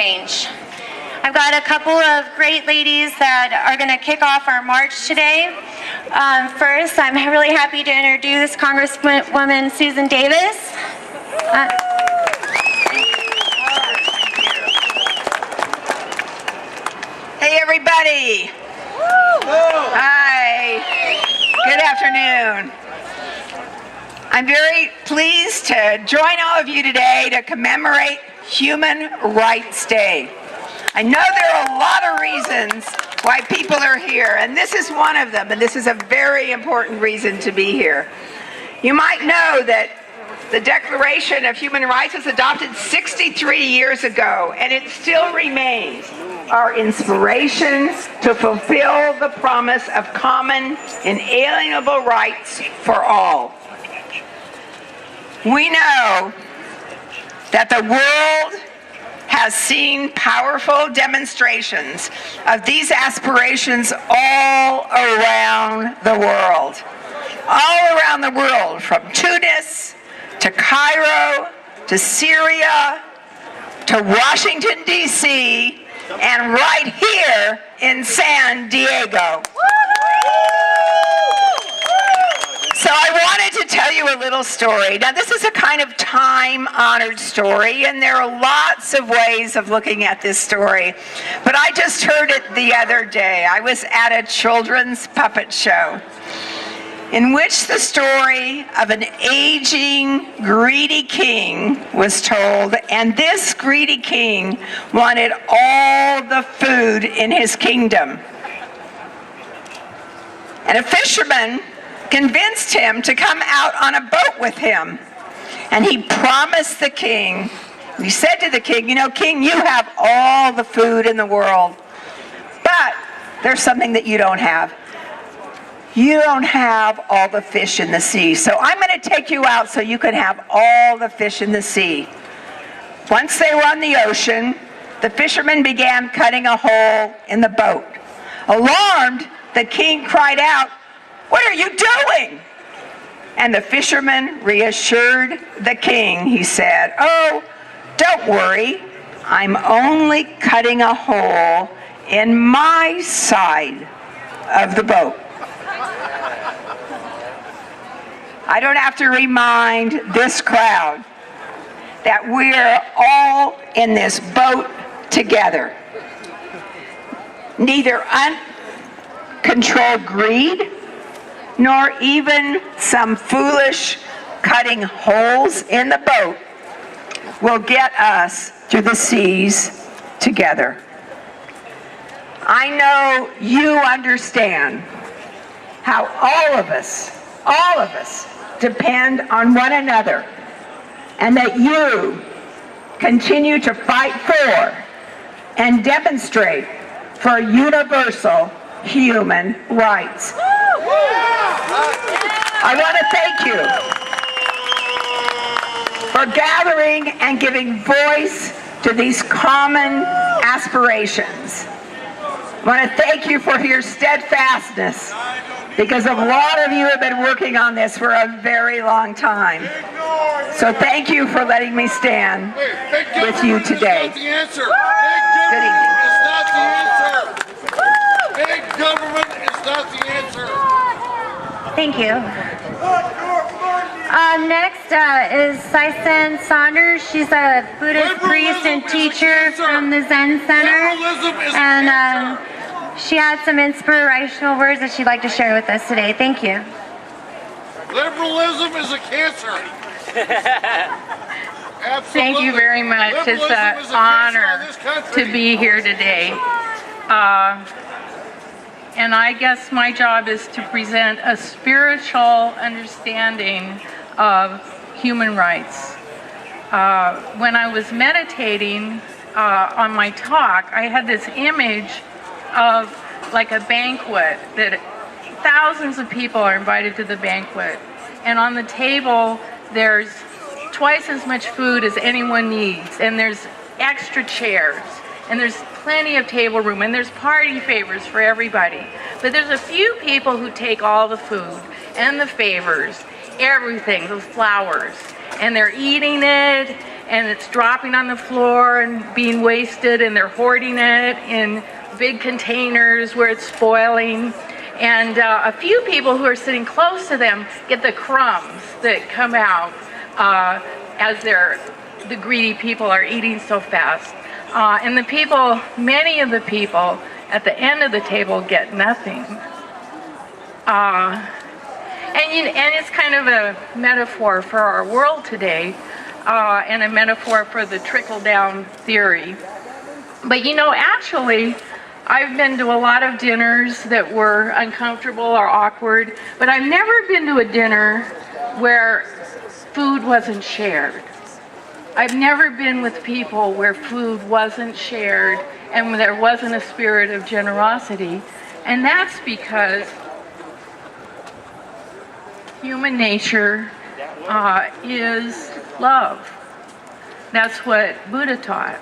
change. I've got a couple of great ladies that are going to kick off our march today. First, I'm really happy to introduce Congresswoman Susan Davis. Hey everybody! Hi! Good afternoon. I'm very pleased to join all of you today to commemorate Human Rights Day. I know there are a lot of reasons why people are here, and this is one of them, and this is a very important reason to be here. You might know that the Declaration of Human Rights was adopted 63 years ago, and it still remains our inspiration to fulfill the promise of common, inalienable rights for all. We know that the world has seen powerful demonstrations of these aspirations all around the world. All around the world, from Tunis to Cairo to Syria to Washington, D.C., and right here in San Diego. So I wanted to tell you a little story. Now this is a kind of time-honored story, and there are lots of ways of looking at this story. But I just heard it the other day. I was at a children's puppet show in which the story of an aging, greedy king was told, and this greedy king wanted all the food in his kingdom. And a fisherman convinced him to come out on a boat with him. And he promised the king, he said to the king, you know, king, you have all the food in the world, but there's something that you don't have. You don't have all the fish in the sea, so I'm going to take you out so you can have all the fish in the sea. Once they were on the ocean, the fisherman began cutting a hole in the boat. Alarmed, the king cried out, "What are you doing?" And the fisherman reassured the king. He said, "Oh, don't worry. I'm only cutting a hole in my side of the boat." I don't have to remind this crowd that we're all in this boat together. Neither uncontrolled greed nor even some foolish cutting holes in the boat will get us through the seas together. I know you understand how all of us depend on one another, and that you continue to fight for and demonstrate for universal human rights. I want to thank you for gathering and giving voice to these common aspirations. I want to thank you for your steadfastness, because a lot of you have been working on this for a very long time. So thank you for letting me stand with you today. Good evening. It's not the answer. Big government is not the answer. Thank you. Next is Saisen Saunders. She's a Buddhist priest and teacher from the Zen Center. And she had some inspirational words that she'd like to share with us today. Thank you. Liberalism is a cancer. Thank you very much. It's an honor to be here today. And I guess my job is to present a spiritual understanding of human rights. When I was meditating on my talk, I had this image of like a banquet, that thousands of people are invited to the banquet, and on the table there's twice as much food as anyone needs, and there's extra chairs, and there's plenty of table room, and there's party favors for everybody. But there's a few people who take all the food and the favors, everything, the flowers, and they're eating it, and it's dropping on the floor and being wasted, and they're hoarding it in big containers where it's spoiling. And a few people who are sitting close to them get the crumbs that come out as the greedy people are eating so fast. And many of the people at the end of the table get nothing. And it's kind of a metaphor for our world today, and a metaphor for the trickle-down theory. But actually, I've been to a lot of dinners that were uncomfortable or awkward, but I've never been to a dinner where food wasn't shared. I've never been with people where food wasn't shared and there wasn't a spirit of generosity. And that's because human nature is love. That's what Buddha taught.